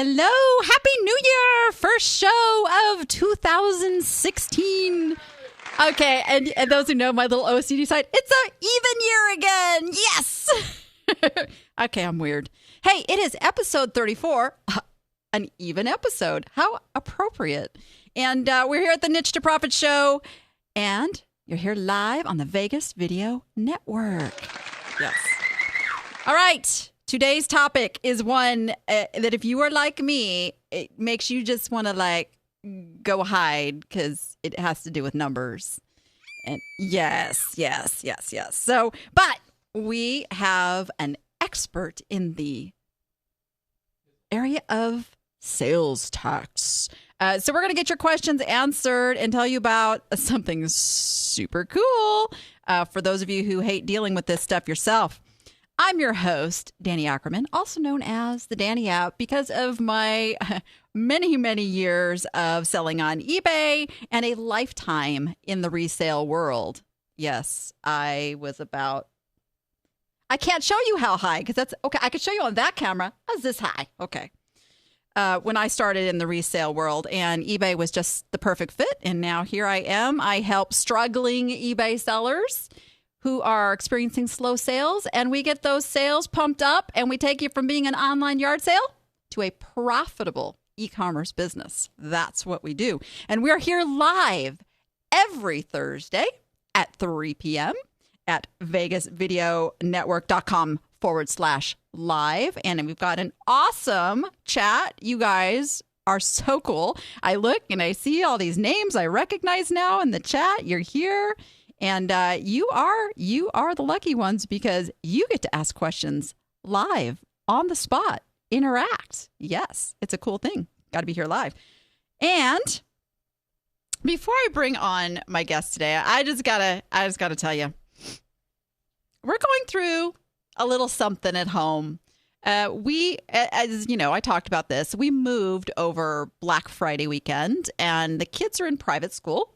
Hello. Happy New Year. First show of 2016. Okay. And those who know my little OCD side, it's an even year again. Yes. Okay. I'm weird. Hey, it is episode 34. An even episode. How appropriate. And we're here at the Niche to Profit show. And you're here live on the Vegas Video Network. Yes. All right. Today's topic is one that if you are like me, it makes you just want to go hide because it has to do with numbers. And yes. So, but we have an expert in the area of sales tax. So we're going to get your questions answered and tell you about something super cool for those of you who hate dealing with this stuff yourself. I'm your host, Danny Ackerman, also known as the Danny app, because of my many, many years of selling on eBay and a lifetime in the resale world. Yes, I can't show you how high because that's okay. I could show you on that camera. I was this high. Okay. When I started in the resale world, and eBay was just the perfect fit. And now here I am. I help struggling eBay sellers who are experiencing slow sales, and we get those sales pumped up, and we take you from being an online yard sale to a profitable e-commerce business. That's what we do. And we're here live every Thursday at 3 p.m. at vegasvideonetwork.com/live. And we've got an awesome chat. You guys are so cool. I look and I see all these names I recognize now in the chat. You're here. And you are the lucky ones because you get to ask questions live on the spot, interact. Yes, it's a cool thing. Got to be here live. And before I bring on my guest today, I just gotta tell you, we're going through a little something at home. We, as you know, I talked about this. We moved over Black Friday weekend, and the kids are in private school,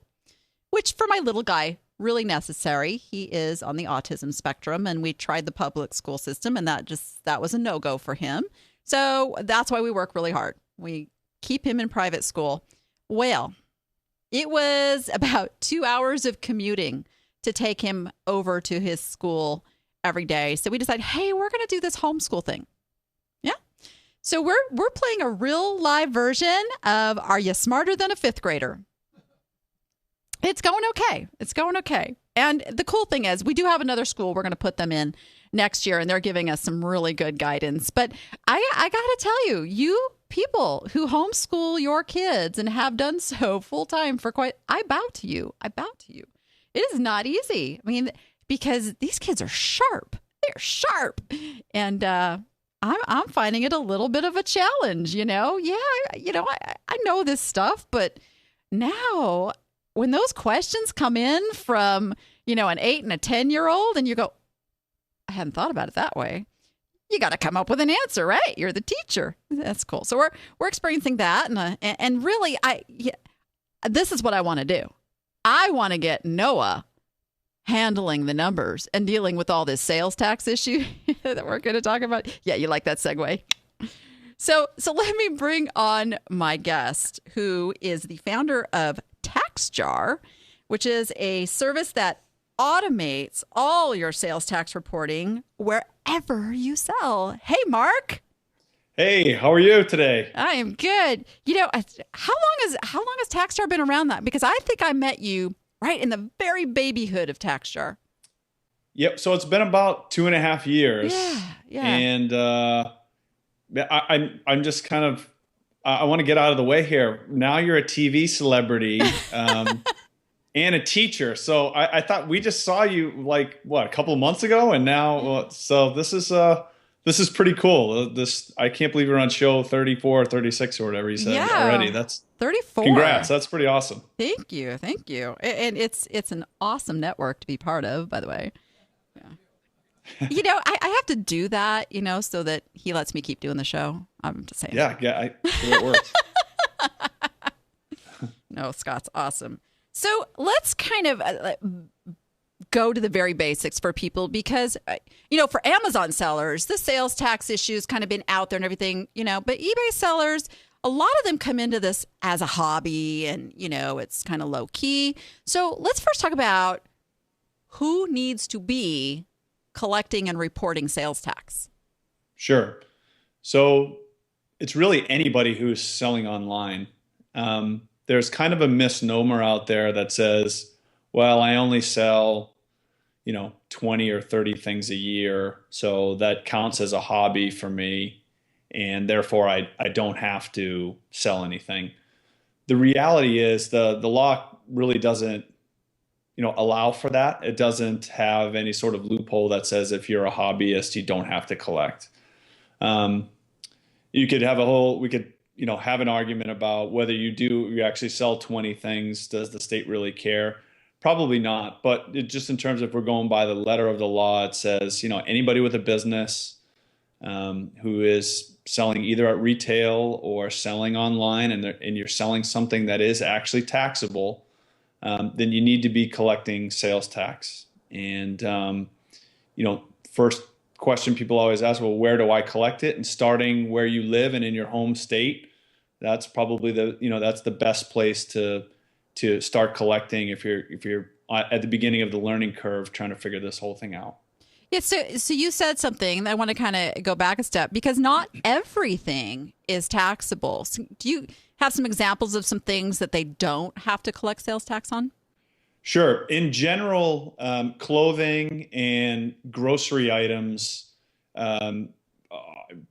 which for my little guy, really necessary. He is on the autism spectrum, and we tried the public school system, and that was a no-go for him. So that's why we work really hard. We keep him in private school. Well, it was about 2 hours of commuting to take him over to his school every day. So we decided, hey, we're going to do this homeschool thing. Yeah. So we're playing a real live version of Are You Smarter Than a Fifth Grader? It's going okay. And the cool thing is we do have another school we're going to put them in next year, and they're giving us some really good guidance. But I got to tell you, you people who homeschool your kids and have done so full time I bow to you. It is not easy. I mean, because these kids are sharp. They're sharp. And I'm finding it a little bit of a challenge, Yeah, I know this stuff, but now when those questions come in from, an 8 and a 10-year-old and you go, I hadn't thought about it that way. You got to come up with an answer, right? You're the teacher. That's cool. So we're experiencing that. And really, this is what I want to do. I want to get Noah handling the numbers and dealing with all this sales tax issue that we're going to talk about. Yeah, you like that segue? So let me bring on my guest, who is the founder of TaxJar, which is a service that automates all your sales tax reporting wherever you sell. Hey, Mark. Hey, how are you today? I am good. How long has TaxJar been around? That because I think I met you right in the very babyhood of TaxJar. Yep. So it's been about 2.5 years. Yeah. And I'm just kind of. I want to get out of the way here. Now you're a TV celebrity and a teacher. So I thought we just saw you a couple of months ago, and now so this is pretty cool. I can't believe we're on show 34 or 36 or whatever you said already. That's 34. Congrats. That's pretty awesome. Thank you. And it's an awesome network to be part of, by the way. Yeah. I have to do that, so that he lets me keep doing the show. I'm just saying. Yeah, it works. No, Scott's awesome. So let's kind of go to the very basics for people because, for Amazon sellers, the sales tax issue has kind of been out there and everything, but eBay sellers, a lot of them come into this as a hobby and, it's kind of low key. So let's first talk about who needs to be collecting and reporting sales tax. Sure. So it's really anybody who's selling online. There's kind of a misnomer out there that says, well, I only sell, 20 or 30 things a year. So that counts as a hobby for me. And therefore I don't have to sell anything. The reality is the law really doesn't, allow for that. It doesn't have any sort of loophole that says if you're a hobbyist, you don't have to collect. We could have an argument about whether you actually sell 20 things. Does the state really care? Probably not. But just in terms of, if we're going by the letter of the law, it says, anybody with a business who is selling either at retail or selling online, and you're selling something that is actually taxable, then you need to be collecting sales tax. And, first question people always ask, well, where do I collect it? And starting where you live and in your home state, that's probably that's the best place to start collecting if you're at the beginning of the learning curve trying to figure this whole thing out. Yeah, so you said something that I want to kind of go back a step, because not everything is taxable. So do you have some examples of some things that they don't have to collect sales tax on? Sure. In general, clothing and grocery items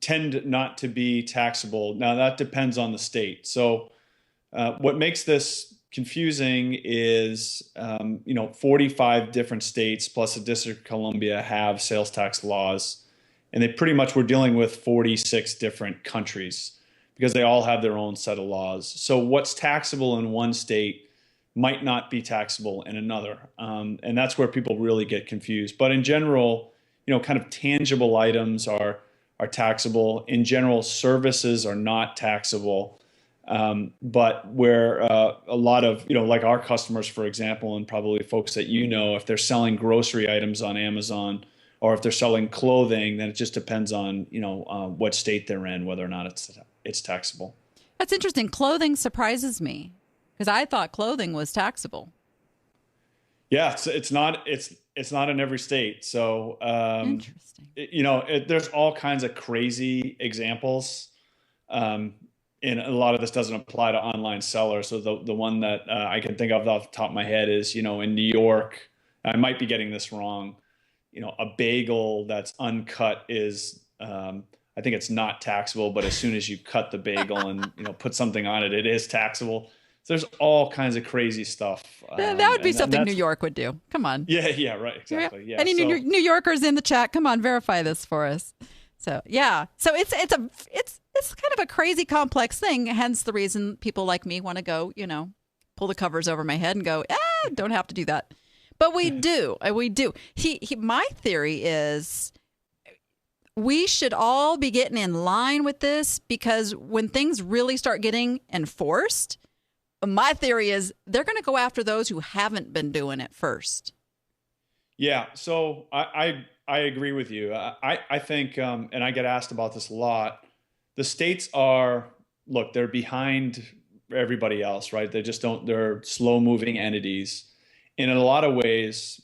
tend not to be taxable. Now, that depends on the state. So what makes this confusing is, 45 different states plus the District of Columbia have sales tax laws. And they pretty much were dealing with 46 different countries because they all have their own set of laws. So what's taxable in one state might not be taxable in another. And that's where people really get confused. But in general, kind of tangible items are taxable. In general, services are not taxable. But where a lot of, like our customers, for example, and probably folks that if they're selling grocery items on Amazon, or if they're selling clothing, then it just depends on, what state they're in, whether or not it's taxable. That's interesting. Clothing surprises me because I thought clothing was taxable. Yeah, it's not in every state. So, Interesting. There's all kinds of crazy examples. And a lot of this doesn't apply to online sellers. So the one that I can think of off the top of my head is, in New York, I might be getting this wrong, a bagel that's uncut is, I think it's not taxable, but as soon as you cut the bagel and, put something on it, it is taxable. So there's all kinds of crazy stuff. That would be something New York would do. Come on. Yeah, right. Exactly. Yeah. Any New Yorkers in the chat, come on, verify this for us. So, yeah. So it's kind of a crazy complex thing. Hence the reason people like me want to go, pull the covers over my head and go, don't have to do that. But we do. We do. My theory is we should all be getting in line with this, because when things really start getting enforced, my theory is they're going to go after those who haven't been doing it first. Yeah. So I agree with you. I think, and I get asked about this a lot, the states they're behind everybody else, right? They're slow moving entities. And in a lot of ways,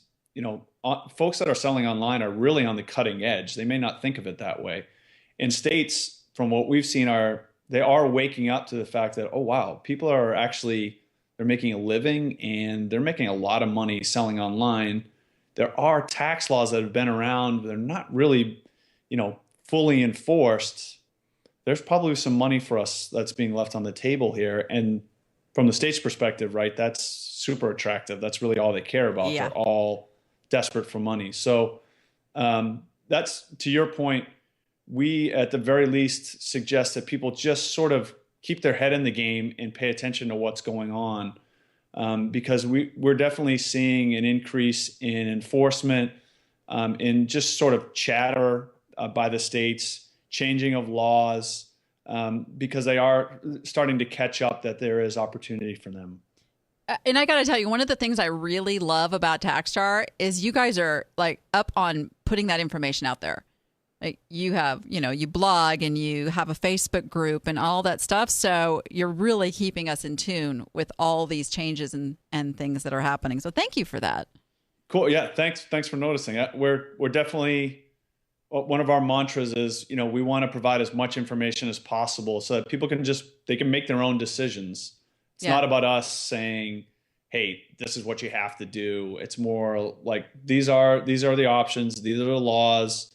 folks that are selling online are really on the cutting edge. They may not think of it that way. And states, from what we've seen, they are waking up to the fact that, oh, wow, people are they're making a living and they're making a lot of money selling online. There are tax laws that have been around. They're not really, fully enforced. There's probably some money for us that's being left on the table here. And from the state's perspective, right, that's super attractive. That's really all they care about. Yeah. They're all desperate for money. So that's, to your point, we at the very least suggest that people just sort of keep their head in the game and pay attention to what's going on. Because we're definitely seeing an increase in enforcement, in just sort of chatter by the states, changing of laws, because they are starting to catch up that there is opportunity for them. And I got to tell you, one of the things I really love about TaxJar is you guys are like up on putting that information out there. Like you have, you blog and you have a Facebook group and all that stuff. So you're really keeping us in tune with all these changes and things that are happening. So thank you for that. Cool. Yeah. Thanks for noticing. We're definitely, one of our mantras is, we want to provide as much information as possible so that people they can make their own decisions. It's not about us saying, hey, this is what you have to do. It's more like these are the options. These are the laws,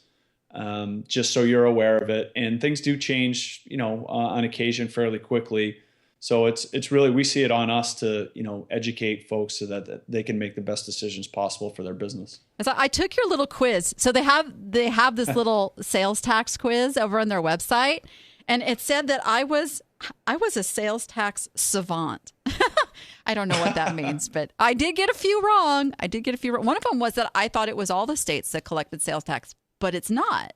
just so you're aware of it. And things do change, on occasion fairly quickly. So it's really, we see it on us to, educate folks so that they can make the best decisions possible for their business. So I took your little quiz. So they have this little sales tax quiz over on their website. And it said that I was a sales tax savant. I don't know what that means, but I did get a few wrong. One of them was that I thought it was all the states that collected sales tax, but it's not.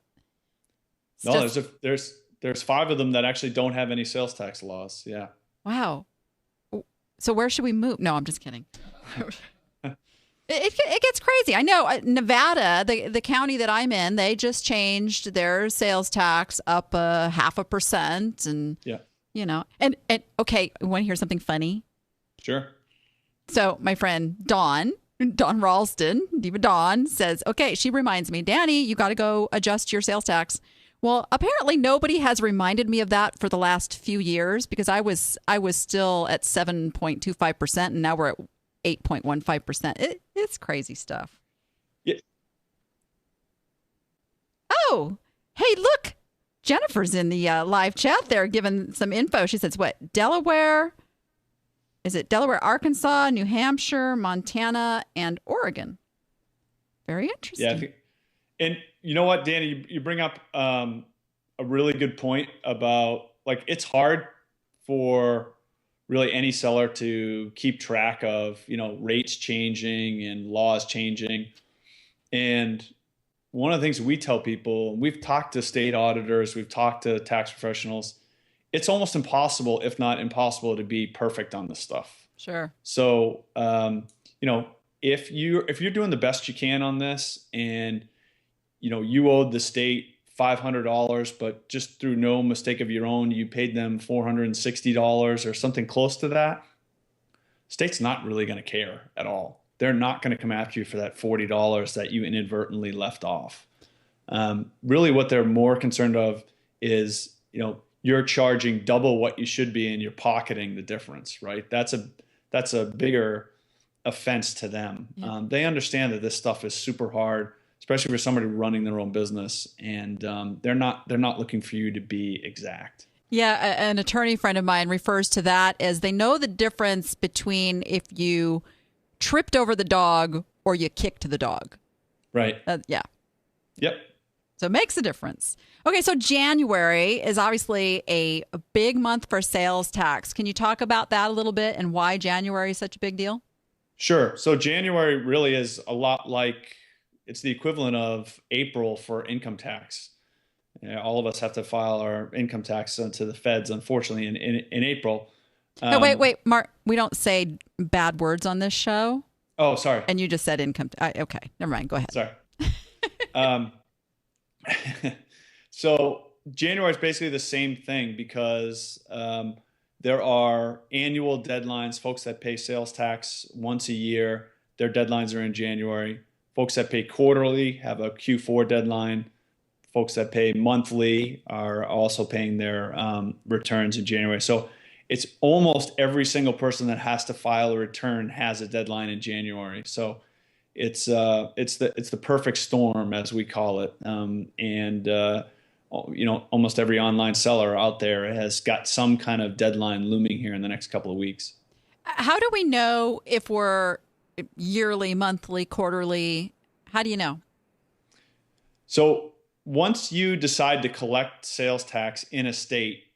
There's 5 of them that actually don't have any sales tax laws. Yeah. Wow. So where should we move? No, I'm just kidding. It gets crazy. I know Nevada, the county that I'm in, they just changed their sales tax up 0.5%, and and okay, you want to hear something funny? Sure. So my friend Dawn Ralston, Diva Dawn, says, okay, she reminds me, Danny, you got to go adjust your sales tax. Well, apparently nobody has reminded me of that for the last few years because I was still at 7.25%, and now we're at 8.15%. It's crazy stuff. Yeah. Oh, hey, look. Jennifer's in the live chat there giving some info. She says, what, Delaware? Is it Delaware, Arkansas, New Hampshire, Montana, and Oregon? Very interesting. Yeah. And you know what, Danny, you bring up a really good point about, like, it's hard for really any seller to keep track of, rates changing and laws changing. And one of the things we tell people, we've talked to state auditors, we've talked to tax professionals, it's almost impossible, if not impossible, to be perfect on this stuff. Sure. So, if you're doing the best you can on this, and you owed the state $500, but just through no mistake of your own, you paid them $460 or something close to that, state's not really going to care at all. They're not going to come after you for that $40 that you inadvertently left off. Really what they're more concerned of is, you're charging double what you should be and you're pocketing the difference, right? That's a bigger offense to them. Yeah. They understand that this stuff is super hard, especially for somebody running their own business, and they're not looking for you to be exact. Yeah, an attorney friend of mine refers to that as they know the difference between if you tripped over the dog or you kicked the dog. Right. Yeah. Yep. So it makes a difference. Okay, so January is obviously a big month for sales tax. Can you talk about that a little bit and why January is such a big deal? Sure. So January really is a lot like, it's the equivalent of April for income tax. All of us have to file our income tax to the feds, unfortunately, in April. Wait, Mark, we don't say bad words on this show. Oh, sorry. And you just said income. Okay, never mind. Go ahead. Sorry. So January is basically the same thing because there are annual deadlines. Folks that pay sales tax once a year, their deadlines are in January. Folks that pay quarterly have a Q4 deadline. Folks that pay monthly are also paying their returns in January. So it's almost every single person that has to file a return has a deadline in January. So it's the perfect storm, as we call it. Almost every online seller out there has got some kind of deadline looming here in the next couple of weeks. How do we know if we're yearly, monthly, quarterly? How do you know? So once you decide to collect sales tax in a state,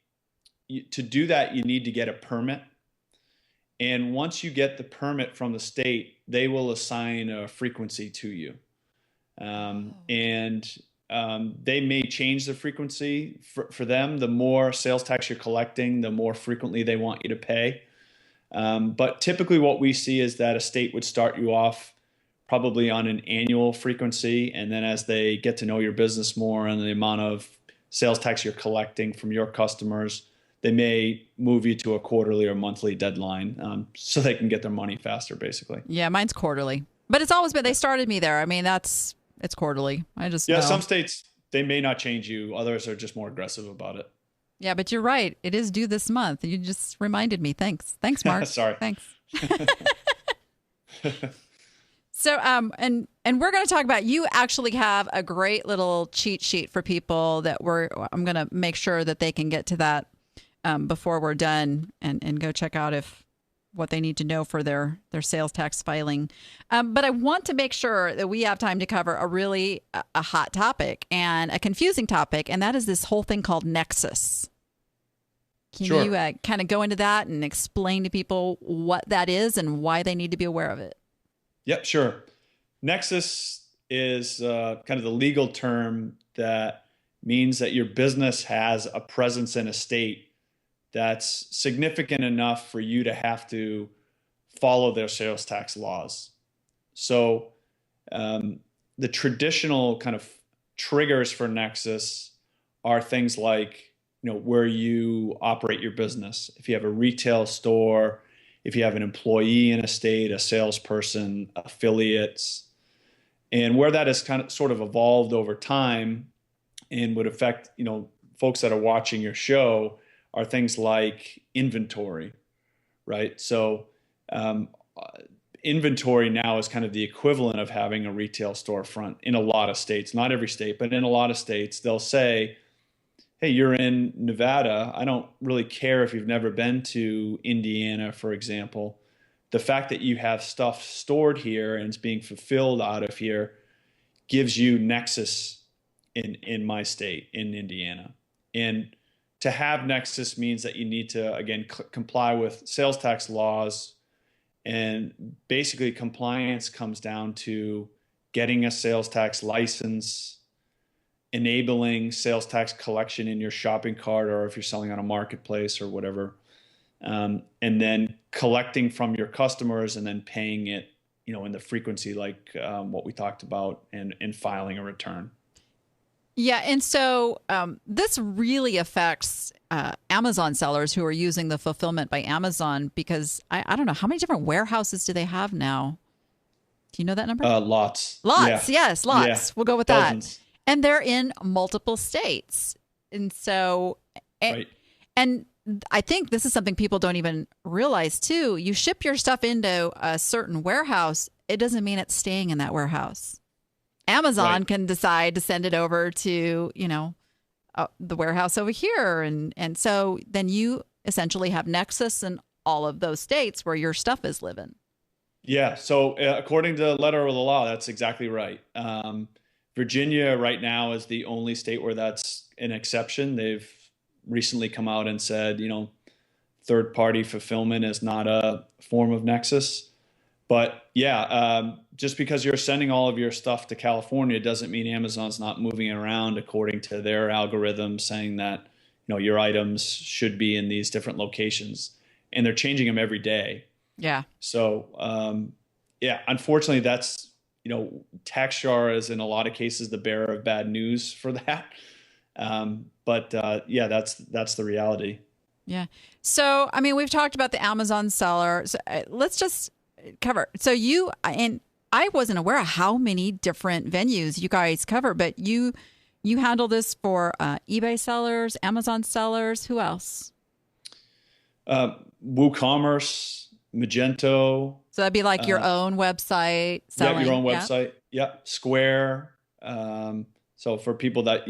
to do that, you need to get a permit. And once you get the permit from the state, they will assign a frequency to you. They may change the frequency for them. The more sales tax you're collecting, the more frequently they want you to pay. But typically what we see is that a state would start you off probably on an annual frequency. And then as they get to know your business more and the amount of sales tax you're collecting from your customers, they may move you to a quarterly or monthly deadline so they can get their money faster, basically. Yeah, mine's quarterly. But it's always been, they started me there. I mean, it's quarterly. I just know. Some states, they may not change you. Others are just more aggressive about it. Yeah, but you're right. It is due this month. You just reminded me. Thanks. Thanks, Mark. Sorry. Thanks. So, and we're going to talk about, you actually have a great little cheat sheet for people that I'm going to make sure that they can get to that before we're done and go check out what they need to know for their sales tax filing. But I want to make sure that we have time to cover a hot topic and a confusing topic, and that is this whole thing called nexus. Can Sure. you kind of go into that and explain to people what that is and why they need to be aware of it? Yep, sure. Nexus is kind of the legal term that means that your business has a presence in a state that's significant enough for you to have to follow their sales tax laws. So the traditional kind of triggers for nexus are things like, where you operate your business. If you have a retail store, if you have an employee in a state, a salesperson, affiliates, and where that has kind of sort of evolved over time and would affect, folks that are watching your show are things like inventory, right? So inventory now is kind of the equivalent of having a retail storefront in a lot of states, not every state, but in a lot of states, they'll say, hey, you're in Nevada. I don't really care if you've never been to Indiana, for example. The fact that you have stuff stored here and it's being fulfilled out of here gives you nexus in my state, in Indiana. And to have nexus means that you need to, again, comply with sales tax laws. And basically compliance comes down to getting a sales tax license, enabling sales tax collection in your shopping cart, or if you're selling on a marketplace or whatever, and then collecting from your customers and then paying it, in the frequency like what we talked about, and filing a return. Yeah, and so this really affects Amazon sellers who are using the fulfillment by Amazon, because I don't know, how many different warehouses do they have now? Do you know that number? Lots. Lots, yeah. yes, lots. Yeah. We'll go with Dozens. that. And they're in multiple states. And so, Right. and I think this is something people don't even realize too. You ship your stuff into a certain warehouse, it doesn't mean it's staying in that warehouse. Amazon Right. can decide to send it over to, the warehouse over here. And so then you essentially have nexus in all of those states where your stuff is living. Yeah. So according to the letter of the law, that's exactly right. Virginia right now is the only state where that's an exception. They've recently come out and said, third-party fulfillment is not a form of nexus. But just because you're sending all of your stuff to California doesn't mean Amazon's not moving it around according to their algorithms saying that, your items should be in these different locations. And they're changing them every day. Yeah. So, unfortunately, that's, TaxJar is in a lot of cases the bearer of bad news for that. But that's the reality. Yeah. So, I mean, we've talked about the Amazon seller. So, let's just cover. So and I wasn't aware of how many different venues you guys cover, but you handle this for eBay sellers, Amazon sellers. Who else? WooCommerce, Magento. So that'd be like your own website selling. Yeah, your own website. Yeah. Square. So for people that,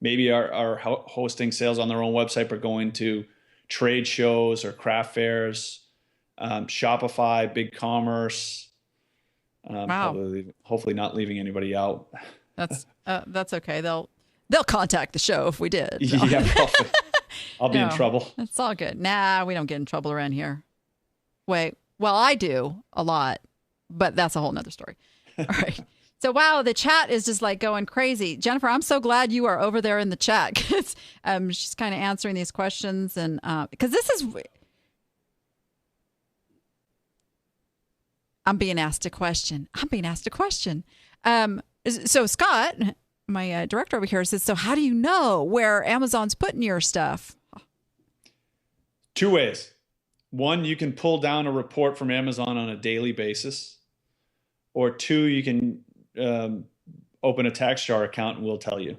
maybe are hosting sales on their own website, but going to trade shows or craft fairs, Shopify, BigCommerce. Wow. Hopefully not leaving anybody out. That's okay. They'll contact the show if we did. So. Yeah, probably. I'll be in trouble. It's all good. Nah, we don't get in trouble around here. Wait. Well, I do a lot, but that's a whole nother story. All right. So, wow, the chat is just like going crazy. Jennifer, I'm so glad you are over there in the chat because she's kind of answering these questions. And because this is, I'm being asked a question. So Scott, my director over here, says, so how do you know where Amazon's putting your stuff? 2 ways. One, you can pull down a report from Amazon on a daily basis. Or 2, you can open a TaxJar account and we'll tell you.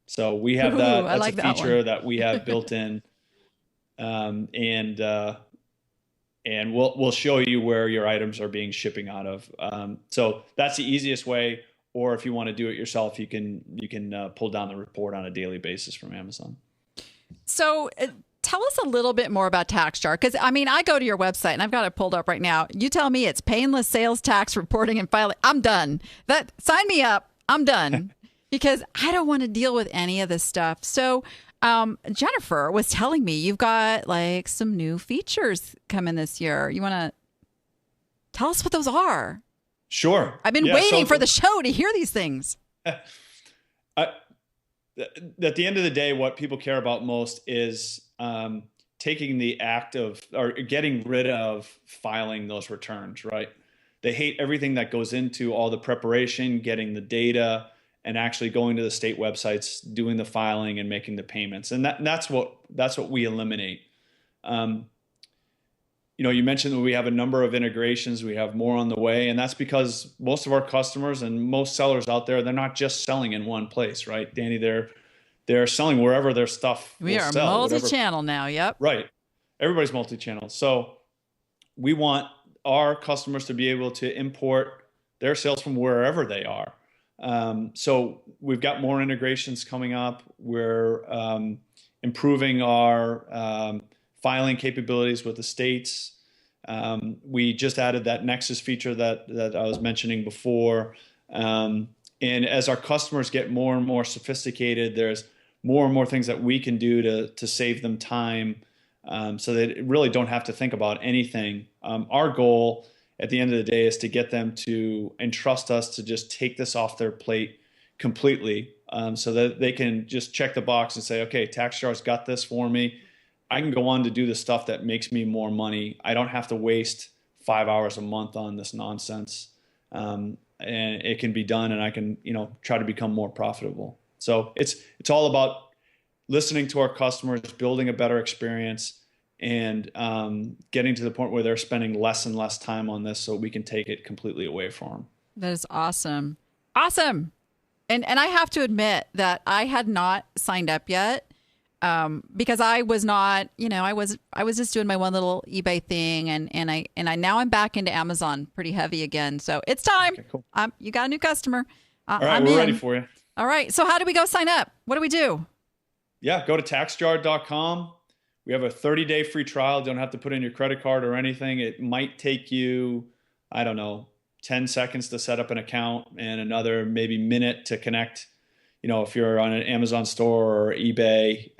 So we have that. That's like a feature that we have built in. And we'll show you where your items are being shipping out of. So that's the easiest way. Or if you want to do it yourself, you can pull down the report on a daily basis from Amazon. So tell us a little bit more about TaxJar, because I go to your website and I've got it pulled up right now. You tell me it's painless sales tax reporting and filing. I'm done. Sign me up. I'm done because I don't want to deal with any of this stuff. So Jennifer was telling me you've got like some new features coming this year. You want to tell us what those are? Sure. I've been waiting for the show to hear these things. At the end of the day, what people care about most is taking the act of, or getting rid of filing those returns, right? They hate everything that goes into all the preparation, getting the data, and actually going to the state websites, doing the filing and making the payments. And that's what we eliminate. You mentioned that we have a number of integrations. We have more on the way. And that's because most of our customers and most sellers out there, they're not just selling in one place, right? Danny, they're selling wherever their stuff We are multi-channel now. Yep. Right. Everybody's multi-channel. So we want our customers to be able to import their sales from wherever they are. So we've got more integrations coming up. We're improving our filing capabilities with the states. We just added that nexus feature that I was mentioning before. And as our customers get more and more sophisticated, there's more and more things that we can do to save them time, so they really don't have to think about anything. Our goal at the end of the day is to get them to entrust us to just take this off their plate completely, so that they can just check the box and say, okay, TaxJar's got this for me. I can go on to do the stuff that makes me more money. I don't have to waste 5 hours a month on this nonsense. And it can be done, and I can, try to become more profitable. So it's all about listening to our customers, building a better experience, and getting to the point where they're spending less and less time on this so we can take it completely away from them. That is awesome. Awesome. And I have to admit that I had not signed up yet. Because I was not, I was just doing my one little eBay thing, and I now I'm back into Amazon pretty heavy again. So it's time. Okay, cool. You got a new customer. All right, we're ready for you. All right. So how do we go sign up? What do we do? Yeah, go to taxjar.com. We have a 30-day free trial. Don't have to put in your credit card or anything. It might take you, 10 seconds to set up an account and another maybe minute to connect. If you're on an Amazon store or eBay,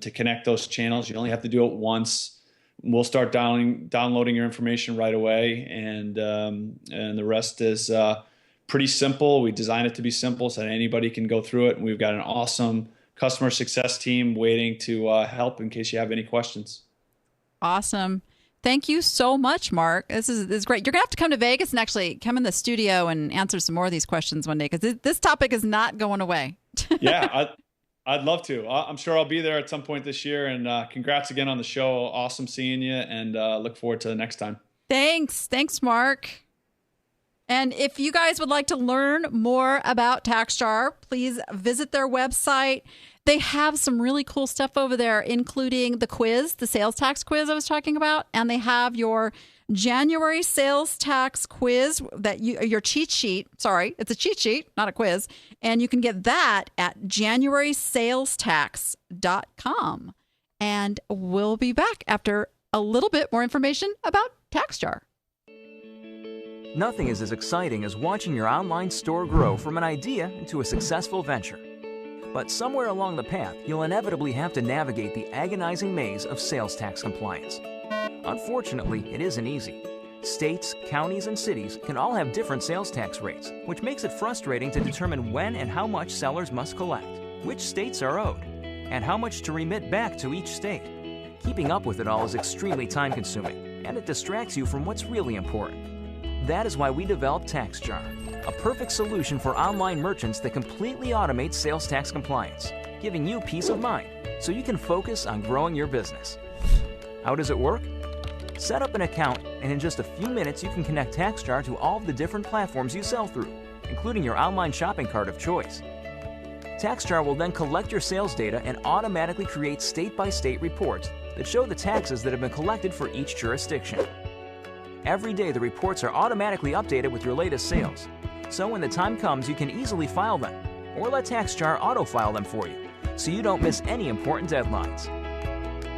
to connect those channels, you only have to do it once. We'll start downloading your information right away, and the rest is pretty simple. We design it to be simple so that anybody can go through it. And we've got an awesome customer success team waiting to help in case you have any questions. Awesome. Thank you so much, Mark. This is great. You're going to have to come to Vegas and actually come in the studio and answer some more of these questions one day, because this topic is not going away. Yeah, I'd love to. I'm sure I'll be there at some point this year. And congrats again on the show. Awesome seeing you, and look forward to the next time. Thanks, Mark. And if you guys would like to learn more about TaxJar, please visit their website. They have some really cool stuff over there, including the quiz, the sales tax quiz I was talking about. And they have your January sales tax quiz, your cheat sheet. Sorry, it's a cheat sheet, not a quiz. And you can get that at januarysalestax.com. And we'll be back after a little bit more information about TaxJar. Nothing is as exciting as watching your online store grow from an idea into a successful venture. But somewhere along the path, you'll inevitably have to navigate the agonizing maze of sales tax compliance. Unfortunately, it isn't easy. States, counties, and cities can all have different sales tax rates, which makes it frustrating to determine when and how much sellers must collect, which states are owed, and how much to remit back to each state. Keeping up with it all is extremely time-consuming, and it distracts you from what's really important. That is why we developed TaxJar, a perfect solution for online merchants that completely automates sales tax compliance, giving you peace of mind so you can focus on growing your business. How does it work? Set up an account, and in just a few minutes, you can connect TaxJar to all of the different platforms you sell through, including your online shopping cart of choice. TaxJar will then collect your sales data and automatically create state-by-state reports that show the taxes that have been collected for each jurisdiction. Every day, the reports are automatically updated with your latest sales, so when the time comes, you can easily file them, or let TaxJar auto-file them for you, so you don't miss any important deadlines.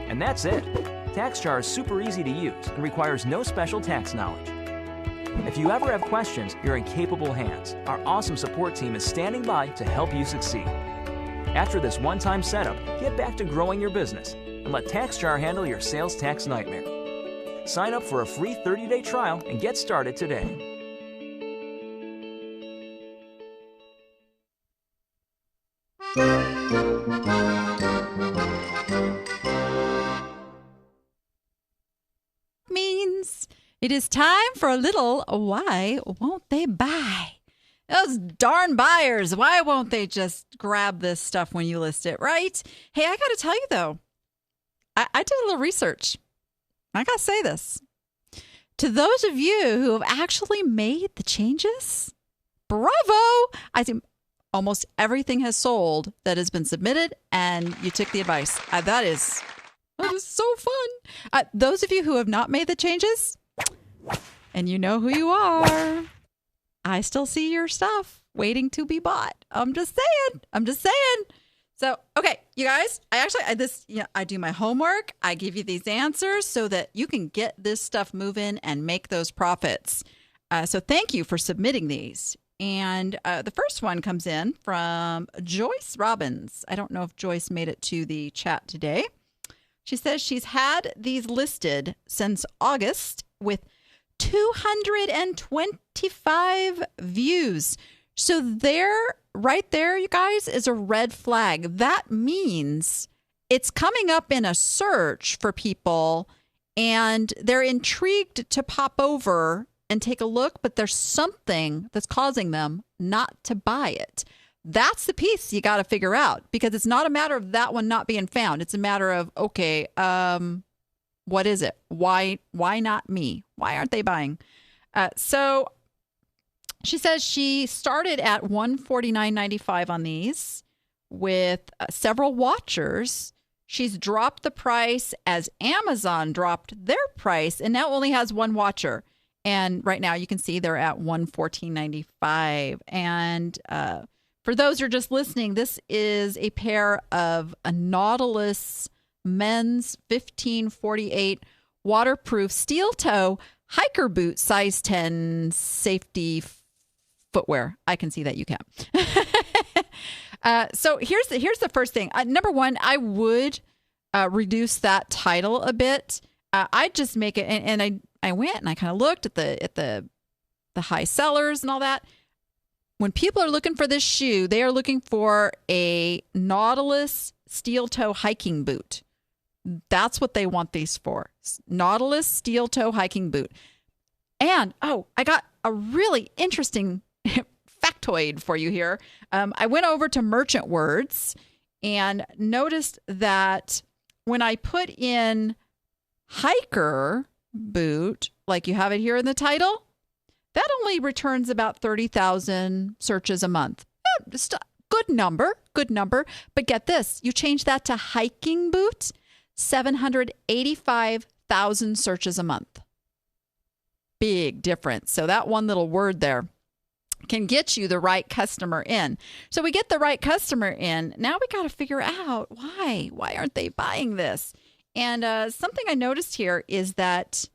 And that's it. TaxJar is super easy to use and requires no special tax knowledge. If you ever have questions, you're in capable hands. Our awesome support team is standing by to help you succeed. After this one-time setup, get back to growing your business and let TaxJar handle your sales tax nightmare. Sign up for a free 30-day trial and get started today. Means it is time for a little why won't they buy? Those darn buyers, why won't they just grab this stuff when you list it, right? Hey, I got to tell you, though, I did a little research. I got to say this. To those of you who have actually made the changes, bravo! I think almost everything has sold that has been submitted, and you took the advice. That is so fun. Those of you who have not made the changes, and you know who you are, I still see your stuff waiting to be bought. I'm just saying. So, okay, you guys, I do my homework. I give you these answers so that you can get this stuff moving and make those profits. So thank you for submitting these. And the first one comes in from Joyce Robbins. I don't know if Joyce made it to the chat today. She says she's had these listed since August with 225 views. So right there, you guys, is a red flag. That means it's coming up in a search for people and they're intrigued to pop over and take a look, but there's something that's causing them not to buy it. That's the piece you got to figure out, because it's not a matter of that one not being found. It's a matter of, okay, what is it? Why not me? Why aren't they buying? So she says she started at $149.95 on these with several watchers. She's dropped the price as Amazon dropped their price and now only has one watcher. And right now you can see they're at $114.95. And for those who are just listening, this is a pair of a Nautilus men's 1548 waterproof steel toe hiker boot, size 10 safety footwear. I can see that you can. So here's the first thing. Number one, I would reduce that title a bit. I'd just make it, and I went and I kind of looked at the high sellers and all that. When people are looking for this shoe, they are looking for a Nautilus steel toe hiking boot. That's what they want these for. Nautilus steel toe hiking boot. And, I got a really interesting factoid for you here. I went over to Merchant Words and noticed that when I put in hiker boot, like you have it here in the title, that only returns about 30,000 searches a month. Just a good number. But get this, you change that to hiking boot, 785,000 searches a month. Big difference. So that one little word there can get you the right customer in. So we get the right customer in. Now we got to figure out why. Why aren't they buying this? And something I noticed here is that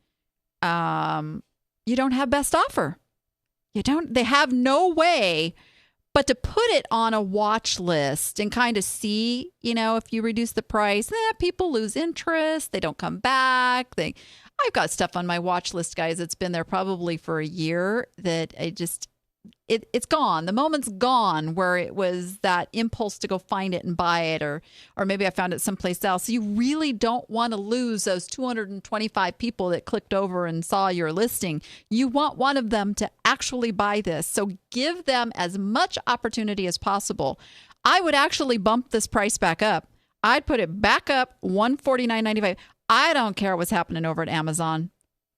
you don't have best offer. They have no way but to put it on a watch list and kind of see, if you reduce the price, people lose interest. They don't come back. I've got stuff on my watch list, guys, that's been there probably for a year that it's gone. The moment's gone where it was that impulse to go find it and buy it, or maybe I found it someplace else. So you really don't want to lose those 225 people that clicked over and saw your listing. You want one of them to actually buy this. So give them as much opportunity as possible. I would actually bump this price back up. I'd put it back up $149.95. I don't care what's happening over at Amazon.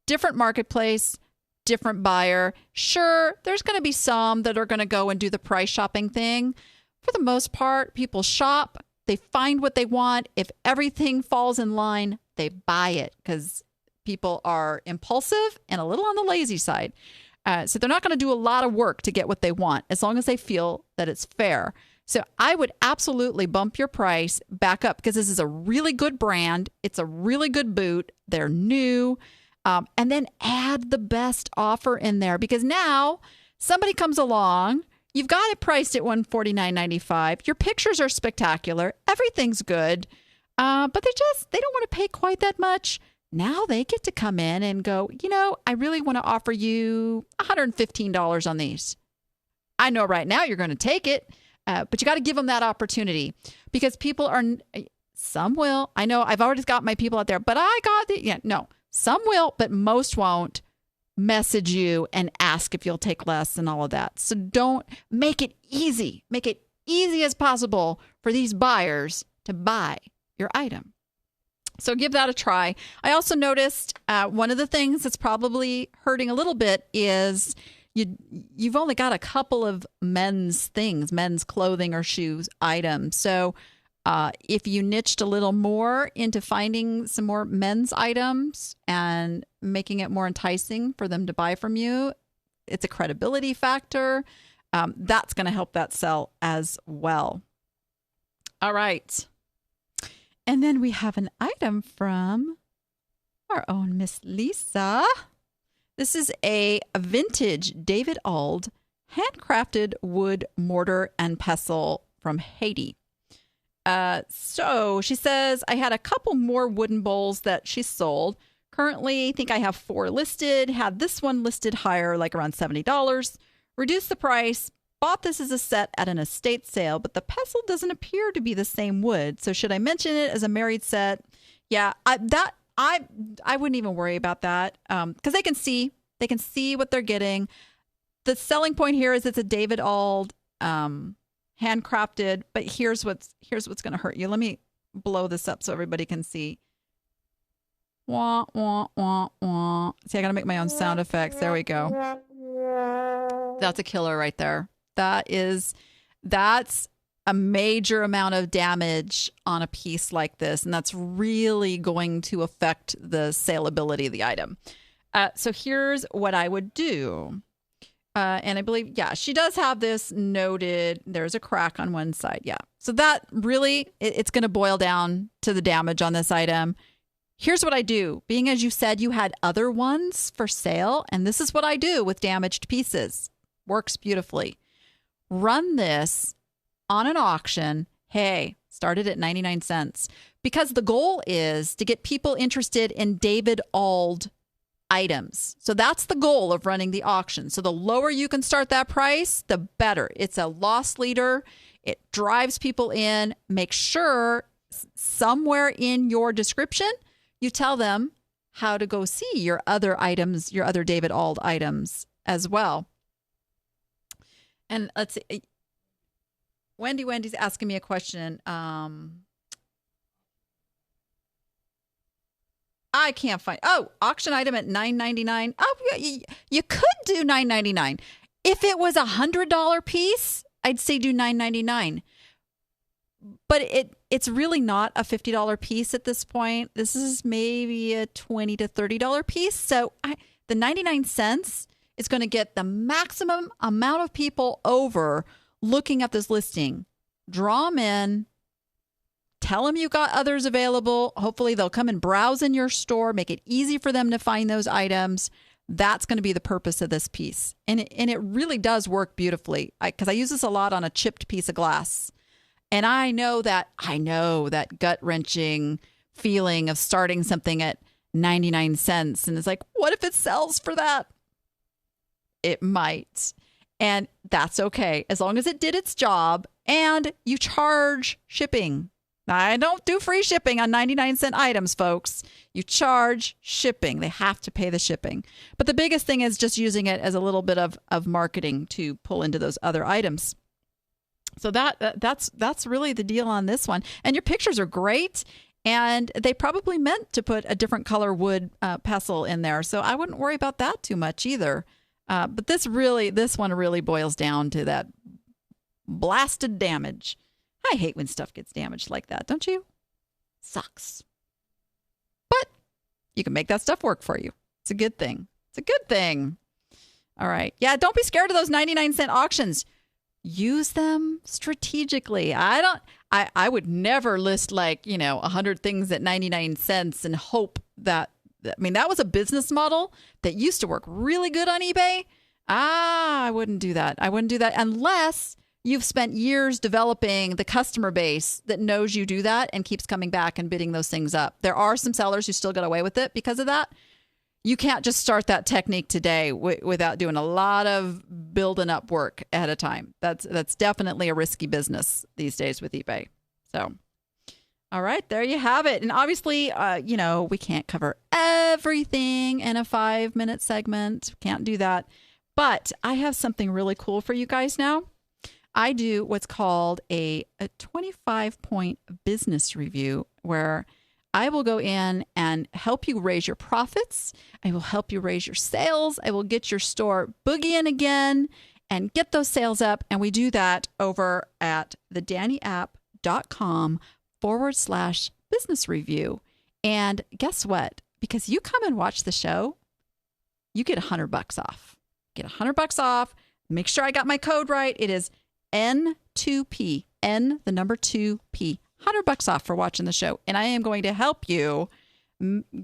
Different marketplace, different buyer. Sure, there's going to be some that are going to go and do the price shopping thing. For the most part, people shop, they find what they want. If everything falls in line, they buy it because people are impulsive and a little on the lazy side. So they're not going to do a lot of work to get what they want as long as they feel that it's fair. So I would absolutely bump your price back up because this is a really good brand. It's a really good boot. They're new. And then add the best offer in there because now somebody comes along. You've got it priced at $149.95. Your pictures are spectacular. Everything's good. But they don't want to pay quite that much. Now they get to come in and go, I really want to offer you $115 on these. I know right now you're going to take it. But you got to give them that opportunity because some will. I know I've already got my people out there, but some will, but most won't message you and ask if you'll take less and all of that. So don't make it easy. Make it easy as possible for these buyers to buy your item. So give that a try. I also noticed one of the things that's probably hurting a little bit is you've only got a couple of men's clothing or shoes items. So if you niched a little more into finding some more men's items and making it more enticing for them to buy from you, it's a credibility factor. That's going to help that sell as well. All right. And then we have an item from our own Miss Lisa. This is a vintage David Auld handcrafted wood mortar and pestle from Haiti. So she says, I had a couple more wooden bowls that she sold. Currently, I think I have 4 listed. Had this one listed higher, like around $70. Reduced the price. Bought this as a set at an estate sale, but the pestle doesn't appear to be the same wood. So should I mention it as a married set? Yeah, I wouldn't even worry about that because they can see what they're getting. The selling point here is it's a David Auld handcrafted, but here's what's going to hurt you. Let me blow this up so everybody can see. Wah, wah, wah, wah. See, I got to make my own sound effects. There we go. That's a killer right there. That's a major amount of damage on a piece like this, and that's really going to affect the saleability of the item. So here's what I would do. And I believe, she does have this noted. There's a crack on one side. Yeah. So that really, it's going to boil down to the damage on this item. Here's what I do. Being as you said, you had other ones for sale, and this is what I do with damaged pieces. Works beautifully. Run this on an auction. Hey, started at 99 cents because the goal is to get people interested in David Auld items. So that's the goal of running the auction. So the lower you can start that price, the better. It's a loss leader. It drives people in. Make sure somewhere in your description, you tell them how to go see your other items, your other David Auld items as well. And let's see. Wendy's asking me a question. I can't find. Auction item at $9.99. Oh, you could do $9.99. If it was $100 piece, I'd say do $9.99. But it's really not a $50 piece at this point. This is maybe a $20 to $30 piece. So the 99 cents is going to get the maximum amount of people over looking at this listing. Draw them in. Tell them you got others available. Hopefully they'll come and browse in your store. Make it easy for them to find those items. That's going to be the purpose of this piece. And it really does work beautifully because I use this a lot on a chipped piece of glass. And I know that gut-wrenching feeling of starting something at 99 cents. And it's like, what if it sells for that? It might. And that's okay, as long as it did its job and you charge shipping. I don't do free shipping on 99-cent items, folks. You charge shipping. They have to pay the shipping. But the biggest thing is just using it as a little bit of marketing to pull into those other items. So that's really the deal on this one. And your pictures are great. And they probably meant to put a different color wood pestle in there. So I wouldn't worry about that too much either. But this one really boils down to that blasted damage. I hate when stuff gets damaged like that, don't you? Sucks. But you can make that stuff work for you. It's a good thing. It's a good thing. All right. Yeah, don't be scared of those 99-cent auctions. Use them strategically. I would never list 100 things at 99 cents and hope that was a business model that used to work really good on eBay. I wouldn't do that. I wouldn't do that unless you've spent years developing the customer base that knows you do that and keeps coming back and bidding those things up. There are some sellers who still get away with it because of that. You can't just start that technique today without doing a lot of building up work ahead of time. That's definitely a risky business these days with eBay. So, all right, there you have it. And obviously, we can't cover everything in a 5-minute segment. Can't do that. But I have something really cool for you guys now. I do what's called a 25-point business review, where I will go in and help you raise your profits. I will help you raise your sales. I will get your store boogieing again and get those sales up. And we do that over at thedanniapp.com/business review. And guess what? Because you come and watch the show, you get $100 off. Get $100 off. Make sure I got my code right. It is N2P, N, the number 2P. $100 off for watching the show. And I am going to help you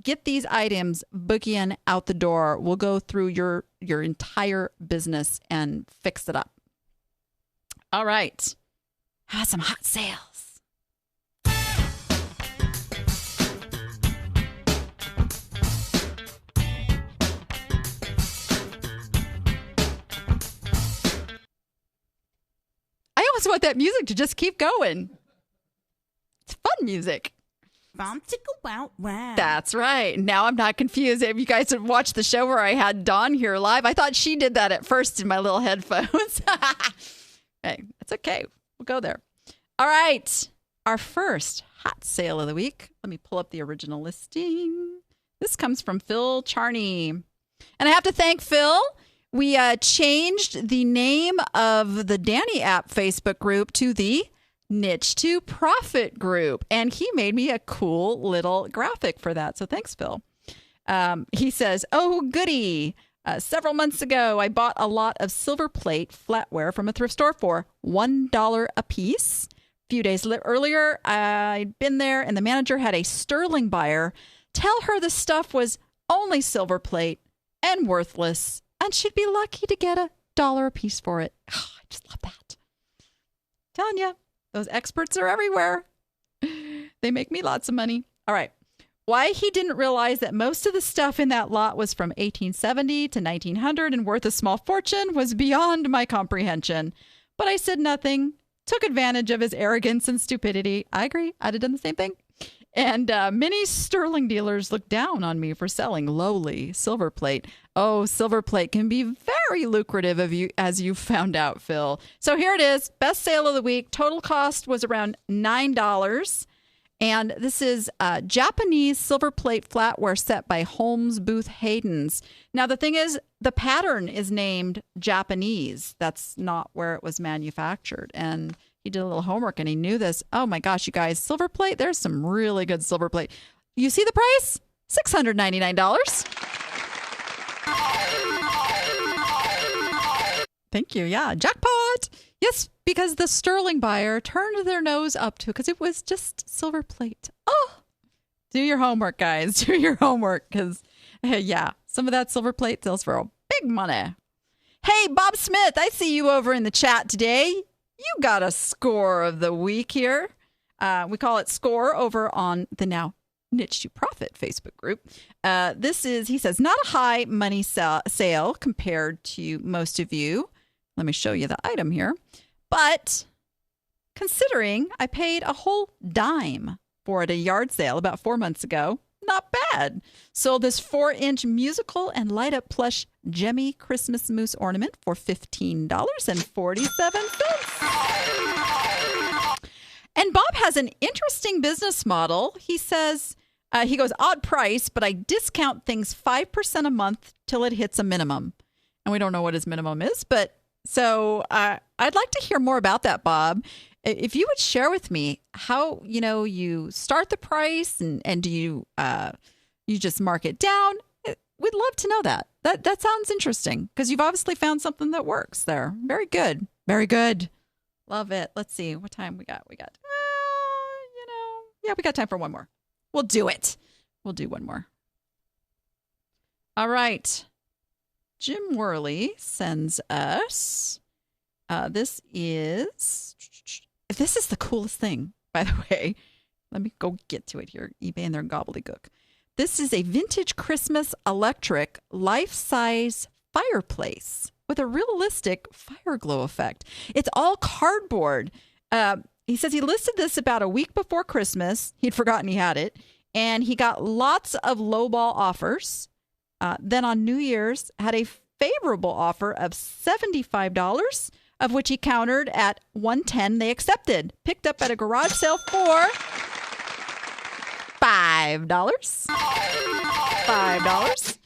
get these items boogieing out the door. We'll go through your entire business and fix it up. All right. Have some hot sales. I almost want that music to just keep going. It's fun music. That's right. Now I'm not confused. If you guys have watched the show where I had Dawn here live, I thought she did that at first in my little headphones. Hey, it's okay. We'll go there. All right. Our first hot sale of the week. Let me pull up the original listing. This comes from Phil Charney. And I have to thank Phil. We changed the name of the Danni app Facebook group to the Niche to Profit group. And he made me a cool little graphic for that. So thanks, Phil. He says, oh, goody. Several months ago, I bought a lot of silver plate flatware from a thrift store for $1 a piece. A few days earlier, I'd been there and the manager had a sterling buyer tell her the stuff was only silver plate and worthless, and she'd be lucky to get $1 a piece for it. Oh, I just love that. Telling you. Those experts are everywhere. They make me lots of money. All right. Why he didn't realize that most of the stuff in that lot was from 1870 to 1900 and worth a small fortune was beyond my comprehension. But I said nothing, took advantage of his arrogance and stupidity. I agree. I'd have done the same thing. And many sterling dealers look down on me for selling lowly silver plate. Oh, silver plate can be very lucrative as you found out, Phil. So here it is. Best sale of the week. Total cost was around $9. And this is Japanese silver plate flatware set by Holmes Booth Hayden's. Now, the thing is, the pattern is named Japanese. That's not where it was manufactured. And he did a little homework and he knew this. Oh my gosh, you guys, silver plate. There's some really good silver plate. You see the price? $699. Thank you. Yeah, jackpot. Yes, because the sterling buyer turned their nose up to it because it was just silver plate. Oh, do your homework, guys. Do your homework because, yeah, some of that silver plate sells for big money. Hey, Bob Smith, I see you over in the chat today. You got a score of the week here. We call it score over on the now Niche to Profit Facebook group. This is, he says, not a high money sale compared to most of you. Let me show you the item here. But considering I paid a whole dime for it at a yard sale about 4 months ago, not bad. Sold this 4-inch musical and light up plush Gemmy Christmas moose ornament for $15.47. And Bob has an interesting business model. He says, he goes, odd price, but I discount things 5% a month till it hits a minimum. And we don't know what his minimum is, but so I'd like to hear more about that, Bob. If you would share with me how, you start the price and do you just mark it down? We'd love to know that. That sounds interesting because you've obviously found something that works there. Very good. Very good. Love it. Let's see what time we got. We got time for one more. We'll do it. We'll do one more. All right. Jim Worley sends us, this is the coolest thing, by the way. Let me go get to it here. eBay and their gobbledygook. This is a vintage Christmas electric life-size fireplace with a realistic fire glow effect. It's all cardboard. He says he listed this about a week before Christmas. He'd forgotten he had it. And he got lots of lowball offers. Then on New Year's, had a favorable offer of $75, of which he countered at $110. They accepted. Picked up at a garage sale for $5. $5.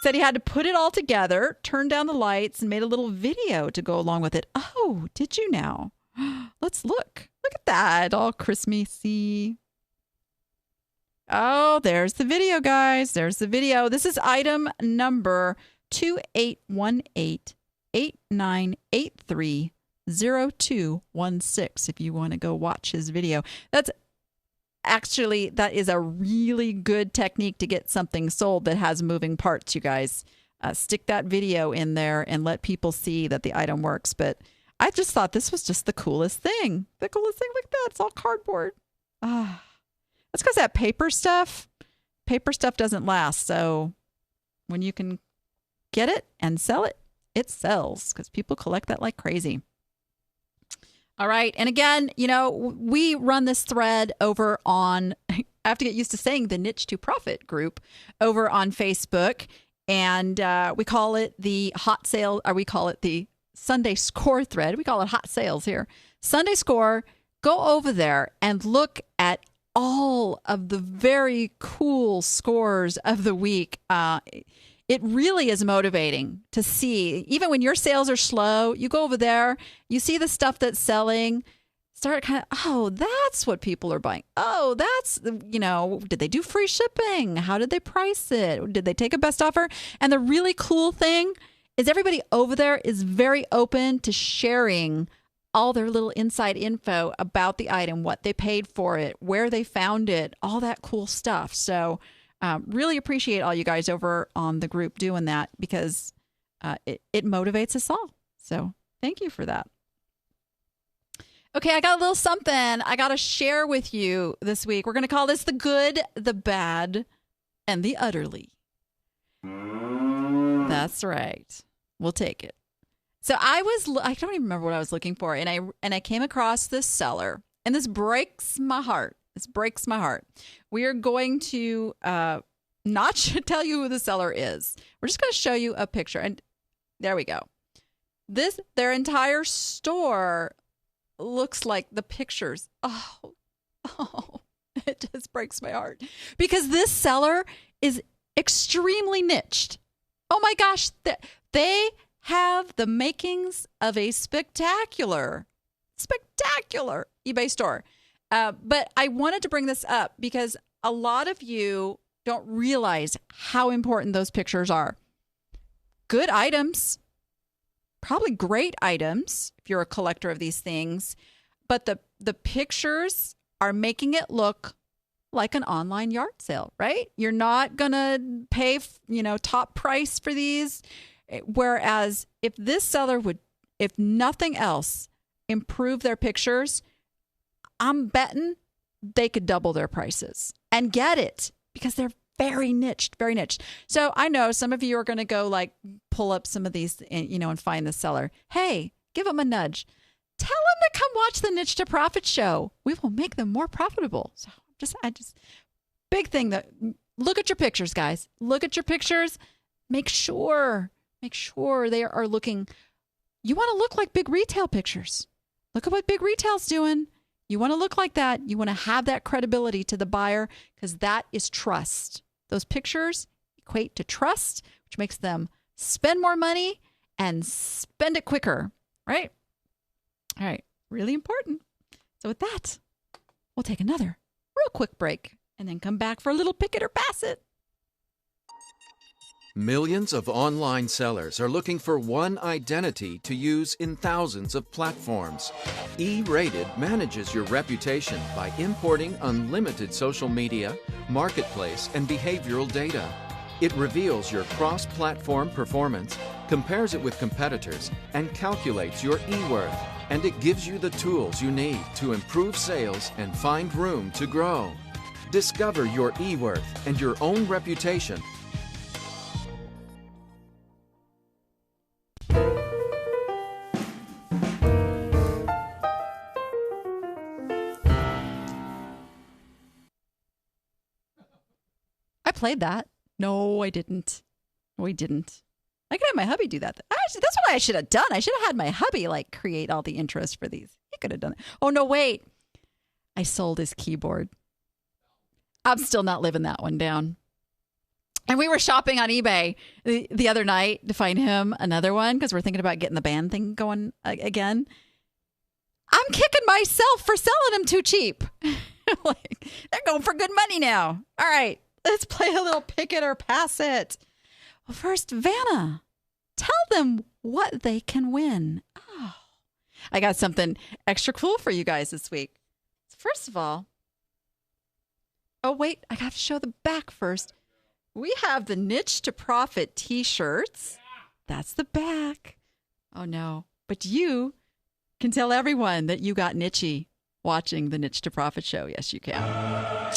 Said he had to put it all together, turn down the lights, and made a little video to go along with it. Oh, did you now? Let's look. Look at that. All Christmassy. Oh, there's the video, guys. There's the video. This is item number 2818-8983-0216 if you want to go watch his video. That is a really good technique to get something sold that has moving parts, you guys. Stick that video in there and let people see that the item works. But I just thought this was just the coolest thing. The coolest thing like that. It's all cardboard. That's because that paper stuff doesn't last. So when you can get it and sell it, it sells because people collect that like crazy. All right. And again, we run this thread over on, I have to get used to saying the Niche to Profit group over on Facebook. And we call it the hot sale, or we call it the Sunday Score thread. We call it hot sales here. Sunday Score, go over there and look at all of the very cool scores of the week. It really is motivating to see, even when your sales are slow, you go over there, you see the stuff that's selling, start kind of, oh, that's what people are buying. Oh, that's, did they do free shipping? How did they price it? Did they take a best offer? And the really cool thing is everybody over there is very open to sharing all their little inside info about the item, what they paid for it, where they found it, all that cool stuff. So really appreciate all you guys over on the group doing that because it motivates us all. So thank you for that. Okay, I got a little something I got to share with you this week. We're going to call this the good, the bad, and the utterly. That's right. We'll take it. So I don't even remember what I was looking for. And I came across this seller and this breaks my heart. This breaks my heart. We are going to not tell you who the seller is. We're just going to show you a picture. And there we go. Their entire store looks like the pictures. Oh, it just breaks my heart because this seller is extremely niched. Oh my gosh. They have the makings of a spectacular eBay store. But I wanted to bring this up because a lot of you don't realize how important those pictures are. Good items, probably great items if you're a collector of these things, but the pictures are making it look like an online yard sale, right? You're not going to pay, top price for these. Whereas if this seller would, if nothing else, improve their pictures, I'm betting they could double their prices and get it because they're very niched, very niched. So I know some of you are going to go like pull up some of these, and find the seller. Hey, give them a nudge. Tell them to come watch the Niche to Profit show. We will make them more profitable. So big thing that look at your pictures, guys. Look at your pictures. Make sure they are looking. You want to look like big retail pictures. Look at what big retail's doing. You want to look like that. You want to have that credibility to the buyer because that is trust. Those pictures equate to trust, which makes them spend more money and spend it quicker, right? All right, really important. So with that, we'll take another real quick break and then come back for a little pick it or pass it. Millions of online sellers are looking for one identity to use in thousands of platforms. E-Rated manages your reputation by importing unlimited social media, marketplace, and behavioral data. It reveals your cross-platform performance, compares it with competitors, and calculates your e-worth. And it gives you the tools you need to improve sales and find room to grow. Discover your e-worth and your own reputation. I played that. No, I didn't. No, we didn't. I could have my hubby do that. Actually, that's what I should have done. I should have had my hubby create all the intros for these. He could have done it. Oh, no, wait. I sold his keyboard. I'm still not living that one down. And we were shopping on eBay the other night to find him another one because we're thinking about getting the band thing going again. I'm kicking myself for selling them too cheap. They're going for good money now. All right, let's play a little pick it or pass it. Well, first, Vanna, tell them what they can win. Oh, I got something extra cool for you guys this week. First of all, oh, wait, I got to show the back first. We have the Niche to Profit t-shirts. That's the back. Oh, no. But you can tell everyone that you got nichey watching the Niche to Profit show. Yes, you can. I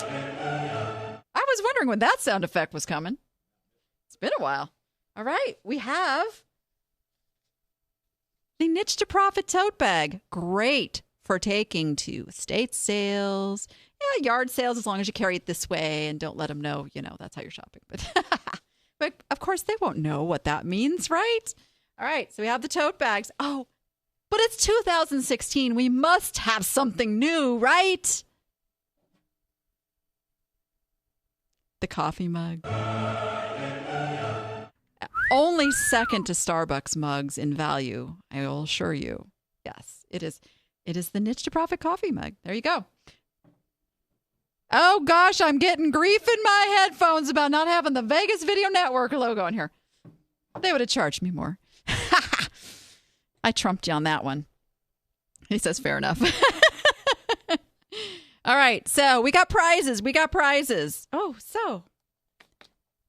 was wondering when that sound effect was coming. It's been a while. All right. We have the Niche to Profit tote bag. Great for taking to estate sales, yard sales, as long as you carry it this way and don't let them know, that's how you're shopping. But of course, they won't know what that means, right? All right. So we have the tote bags. Oh, but it's 2016. We must have something new, right? The coffee mug. Only second to Starbucks mugs in value, I will assure you. Yes, it is. It is the Niche to Profit coffee mug. There you go. Oh, gosh, I'm getting grief in my headphones about not having the Vegas Video Network logo on here. They would have charged me more. I trumped you on that one. He says, fair enough. All right, so we got prizes. Oh, so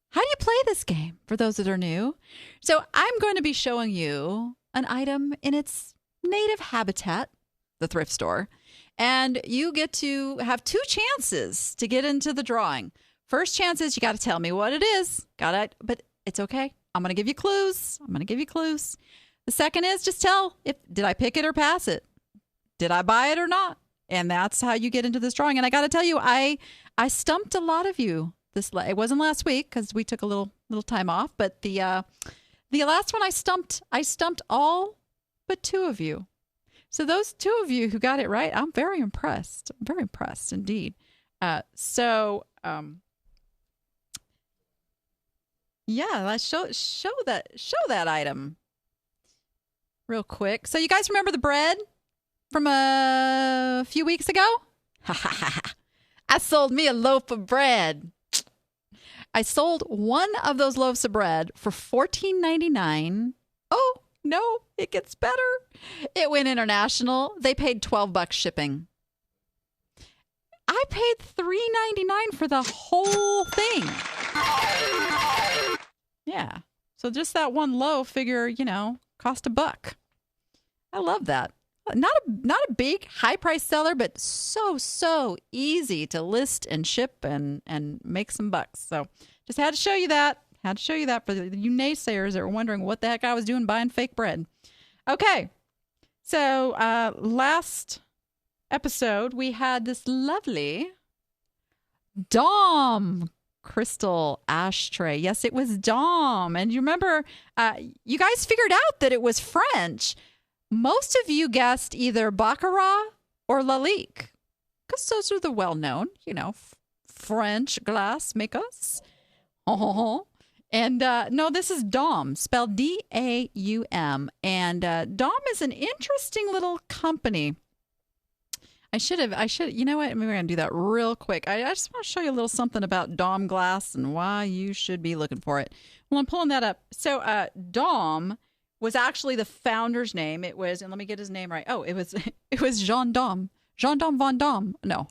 how do you play this game for those that are new? So I'm going to be showing you an item in its native habitat, the thrift store, and you get to have two chances to get into the drawing. First chance is you got to tell me what it is. But it's okay. I'm going to give you clues. The second is just did I pick it or pass it? Did I buy it or not? And that's how you get into this drawing. And I got to tell you, I stumped a lot of you. It wasn't last week because we took a little time off, but the last one I stumped all but two of you. So those two of you who got it right, I'm very impressed. I'm very impressed indeed. Let's show that item real quick. So you guys remember the bread from a few weeks ago? I sold me a loaf of bread. I sold one of those loaves of bread for $14.99. Oh, no, it gets better. It went international. They paid $12 shipping. I paid $3.99 for the whole thing. Yeah. So just that one loaf figure, cost $1. I love that. not a big high price seller, but so easy to list and ship and make some bucks. So just had to show you that. Had to show you that for you naysayers that were wondering what the heck I was doing buying fake bread. Okay, so last episode we had this lovely Dom crystal ashtray. Yes, it was Dom. And you remember, you guys figured out that it was French. Most of you guessed either Baccarat or Lalique, because those are the well-known, French glass makers. And no, this is Dom, spelled D-A-U-M. And Dom is an interesting little company. I should, you know what? Maybe we're going to do that real quick. I just want to show you a little something about Dom glass and why you should be looking for it. Well, I'm pulling that up. So Dom was actually the founder's name. It was, and let me get his name right. Oh, it was Jean Dom. Jean Dom Van Dom. No.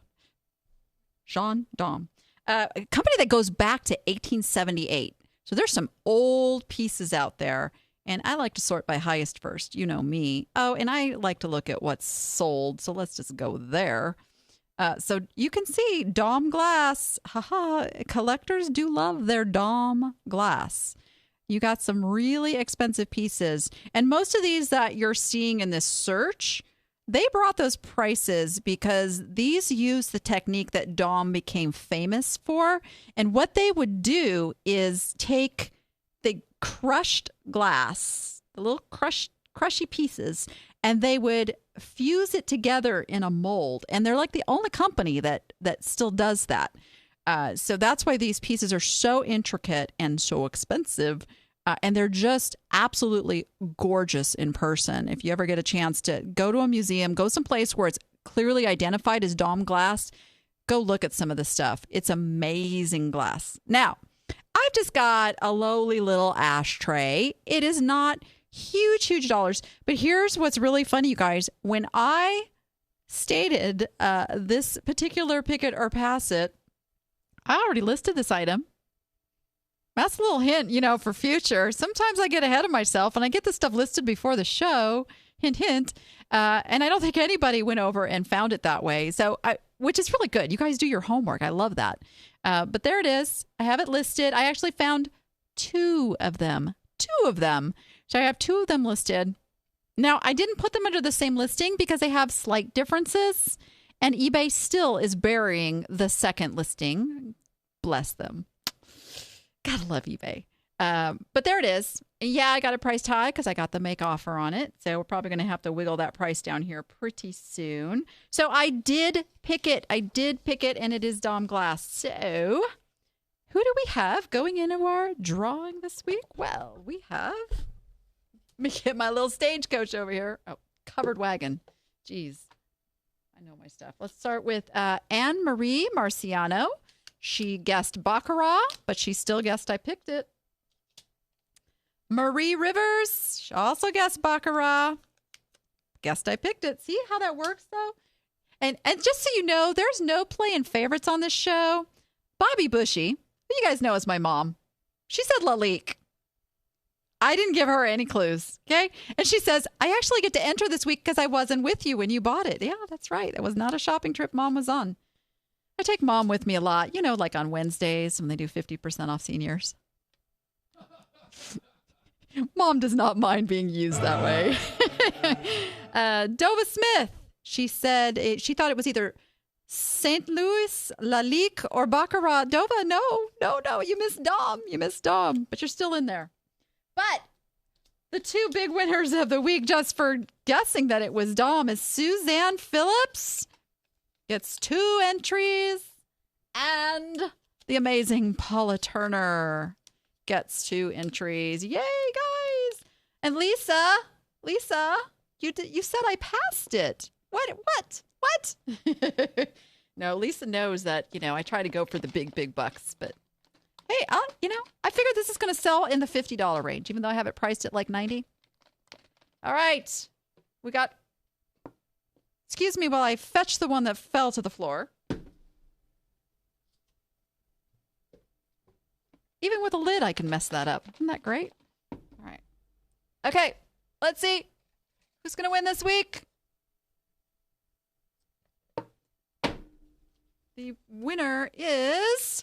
Jean Dom. A company that goes back to 1878. So there's some old pieces out there. And I like to sort by highest first. You know me. Oh, and I like to look at what's sold. So let's just go there. So you can see Dom glass. Haha. Collectors do love their Dom glass. You got some really expensive pieces. And most of these that you're seeing in this search, they brought those prices because these use the technique that Dom became famous for. And what they would do is take the crushed glass, the little crushy pieces, and they would fuse it together in a mold. And they're like the only company that still does that. So that's why these pieces are so intricate and so expensive. And they're just absolutely gorgeous in person. If you ever get a chance to go to a museum, go someplace where it's clearly identified as Dom glass, go look at some of the stuff. It's amazing glass. Now, I've just got a lowly little ashtray. It is not huge dollars. But here's what's really funny, you guys. When I stated this particular pick it or pass it, I already listed this item. That's a little hint, for future. Sometimes I get ahead of myself and I get this stuff listed before the show. Hint, hint. And I don't think anybody went over and found it that way. So, which is really good. You guys do your homework. I love that. But there it is. I have it listed. I actually found two of them. So I have two of them listed. Now, I didn't put them under the same listing because they have slight differences. And eBay still is burying the second listing. Bless them. Gotta love eBay. But there it is. Yeah, I got it priced high because I got the make offer on it. So we're probably going to have to wiggle that price down here pretty soon. So I did pick it. And it is Dom glass. So who do we have going into our drawing this week? Well, we have... Let me get my little stagecoach over here. Oh, covered wagon. Jeez. I know my stuff. Let's start with Anne-Marie Marciano. She guessed Baccarat, but she still guessed I picked it. Marie Rivers, she also guessed Baccarat. Guessed I picked it. See how that works, though? And just so you know, there's no playing favorites on this show. Bobby Bushy, who you guys know as my mom, she said Lalique. I didn't give her any clues, okay? And she says, I actually get to enter this week because I wasn't with you when you bought it. Yeah, that's right. It was not a shopping trip Mom was on. I take Mom with me a lot, like on Wednesdays when they do 50% off seniors. Mom does not mind being used that way. Dova Smith, she said she thought it was either St. Louis, Lalique, or Baccarat. Dova, no, you missed Dom, but you're still in there. But the two big winners of the week, just for guessing that it was Dom, is Suzanne Phillips. Gets 2 entries. And the amazing Paula Turner gets 2 entries. Yay, guys. And Lisa, you said I passed it. What? No, Lisa knows that, I try to go for the big bucks, but hey, I figured this is going to sell in the $50 range, even though I have it priced at like $90. All right. We got, excuse me while I fetch the one that fell to the floor. Even with a lid, I can mess that up. Isn't that great? All right. Okay. Let's see. Who's going to win this week? The winner is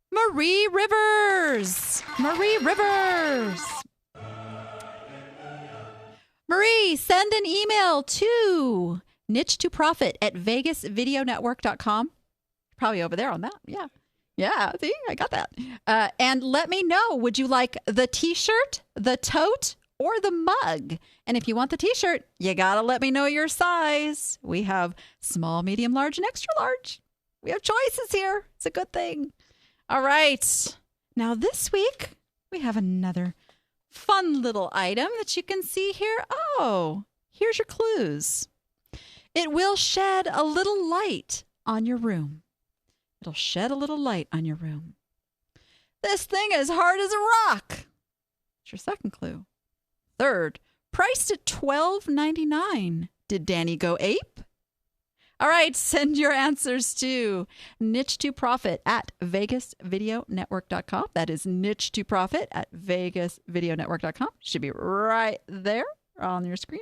Marie Rivers. Marie Rivers. Marie, send an email to niche2profit@vegasvideonetwork.com. Probably over there on that. Yeah. Yeah, see, I got that. And let me know, would you like the t-shirt, the tote, or the mug? And if you want the t-shirt, you got to let me know your size. We have small, medium, large, and extra large. We have choices here. It's a good thing. All right. Now this week, we have another fun little item that you can see here. Oh, here's your clues. It will shed a little light on your room. It'll shed a little light on your room. This thing is hard as a rock. That's your second clue. Third, priced at $12.99. Did Danny go ape? All right, send your answers to niche2profit@vegasvideonetwork.com. That is niche2profit@vegasvideonetwork.com. Should be right there on your screen.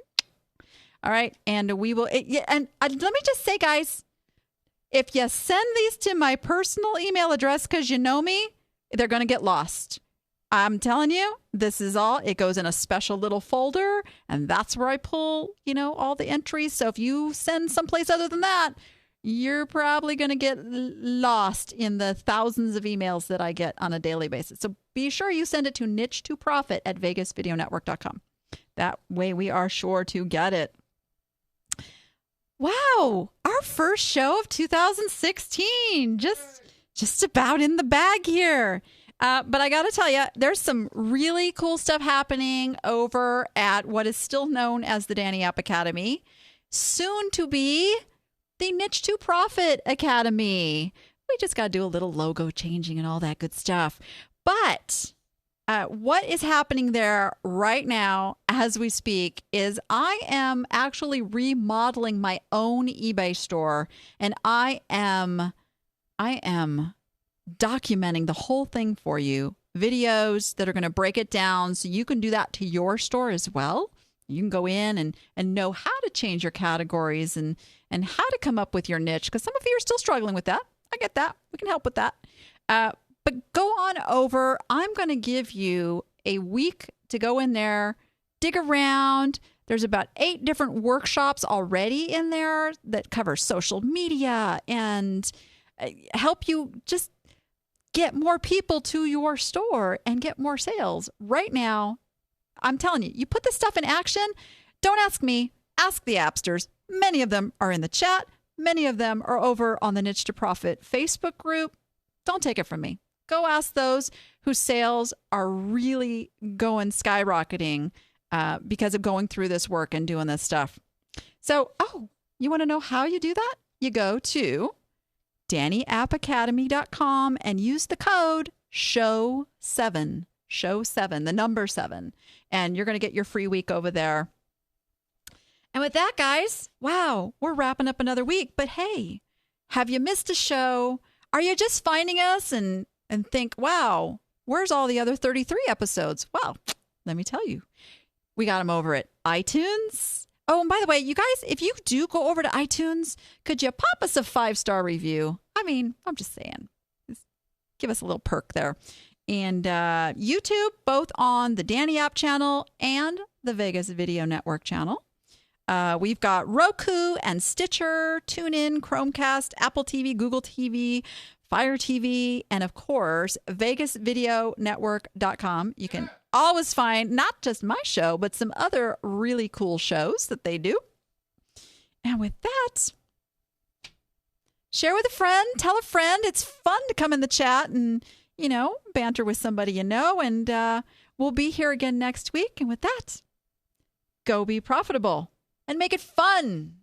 All right, and we will. And let me just say, guys, if you send these to my personal email address because you know me, they're going to get lost. I'm telling you, this is all. It goes in a special little folder, and that's where I pull, all the entries. So if you send someplace other than that, you're probably going to get lost in the thousands of emails that I get on a daily basis. So be sure you send it to niche2profit@vegasvideonetwork.com. That way we are sure to get it. Wow, our first show of 2016, just about in the bag here. But I got to tell you, there's some really cool stuff happening over at what is still known as the Danny App Academy, soon to be the Niche to Profit Academy. We just got to do a little logo changing and all that good stuff. But what is happening there right now as we speak is I am actually remodeling my own eBay store, and I am documenting the whole thing for you. Videos that are going to break it down so you can do that to your store as well. You can go in and know how to change your categories and how to come up with your niche, because some of you are still struggling with that. I get that. We can help with that. But go on over. I'm going to give you a week to go in there, dig around. There's about 8 different workshops already in there that cover social media and help you just get more people to your store and get more sales. Right now, I'm telling you, you put this stuff in action. Don't ask me, ask the appsters. Many of them are in the chat. Many of them are over on the Niche to Profit Facebook group. Don't take it from me. Go ask those whose sales are really going skyrocketing because of going through this work and doing this stuff. So, you want to know how you do that? You go to DannyAppAcademy.com and use the code SHOW7, the number 7, and you're going to get your free week over there. And with that, guys, wow, we're wrapping up another week. But hey, have you missed a show? Are you just finding us and think, wow, where's all the other 33 episodes? Well, let me tell you, we got them over at iTunes. Oh, and by the way, you guys, if you do go over to iTunes, could you pop us a 5-star review? I mean, I'm just saying, just give us a little perk there. And YouTube, both on the Danny App channel and the Vegas Video Network channel. We've got Roku and Stitcher, TuneIn, Chromecast, Apple TV, Google TV, Fire TV, and of course, VegasVideoNetwork.com. You can always find not just my show, but some other really cool shows that they do. And with that, share with a friend, tell a friend. It's fun to come in the chat and, banter with somebody you know. And we'll be here again next week. And with that, go be profitable and make it fun.